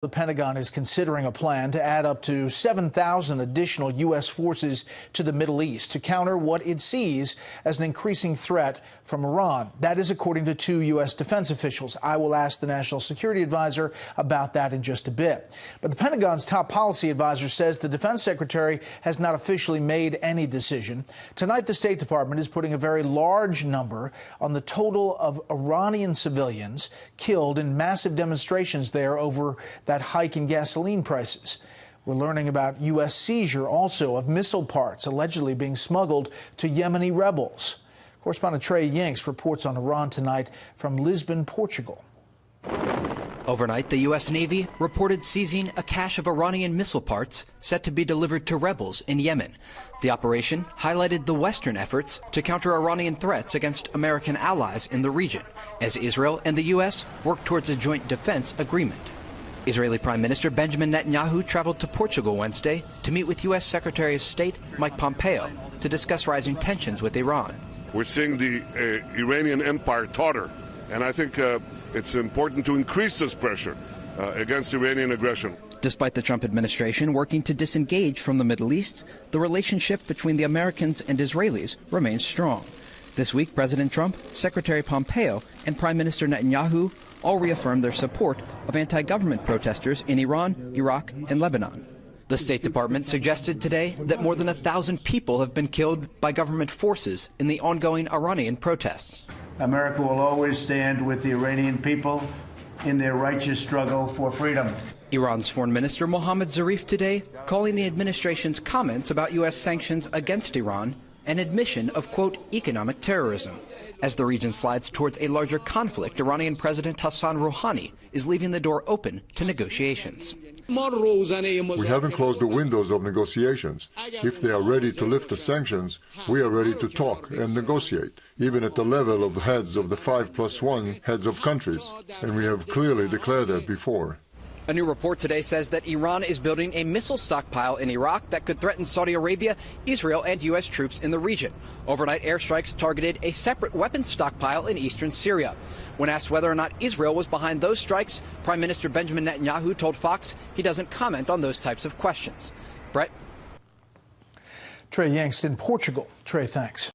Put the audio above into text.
The Pentagon is considering a plan to add up to 7,000 additional U.S. forces to the Middle East to counter what it sees as an increasing threat from Iran. That is according to two U.S. defense officials. I will ask the National Security Advisor about that in just a bit. But the Pentagon's top policy advisor says the defense secretary has not officially made any decision. Tonight, the State Department is putting a very large number on the total of Iranian civilians killed in massive demonstrations there over that hike in gasoline prices. We're learning about U.S. seizure also of missile parts allegedly being smuggled to Yemeni rebels. Correspondent Trey Yingst reports on Iran tonight from Lisbon, Portugal. Overnight, the U.S. Navy reported seizing a cache of Iranian missile parts set to be delivered to rebels in Yemen. The operation highlighted the Western efforts to counter Iranian threats against American allies in the region, as Israel and the U.S. work towards a joint defense agreement. Israeli Prime Minister Benjamin Netanyahu traveled to Portugal Wednesday to meet with U.S. Secretary of State Mike Pompeo to discuss rising tensions with Iran. We're seeing the Iranian empire totter, and I think it's important to increase this pressure against Iranian aggression. Despite the Trump administration working to disengage from the Middle East, the relationship between the Americans and Israelis remains strong. This week, President Trump, Secretary Pompeo, and Prime Minister Netanyahu all reaffirmed their support of anti-government protesters in Iran, Iraq, and Lebanon. The State Department suggested today that more than 1,000 people have been killed by government forces in the ongoing Iranian protests. America will always stand with the Iranian people in their righteous struggle for freedom. Iran's Foreign Minister Mohammad Zarif today calling the administration's comments about U.S. sanctions against Iran an admission of, quote, economic terrorism. As the region slides towards a larger conflict, Iranian President Hassan Rouhani is leaving the door open to negotiations. We haven't closed the windows of negotiations. If they are ready to lift the sanctions, we are ready to talk and negotiate, even at the level of heads of the 5+1 heads of countries. And we have clearly declared that before. A new report today says that Iran is building a missile stockpile in Iraq that could threaten Saudi Arabia, Israel, and U.S. troops in the region. Overnight airstrikes targeted a separate weapons stockpile in eastern Syria. When asked whether or not Israel was behind those strikes, Prime Minister Benjamin Netanyahu told Fox he doesn't comment on those types of questions. Brett? Trey Yingst in Portugal. Trey, thanks.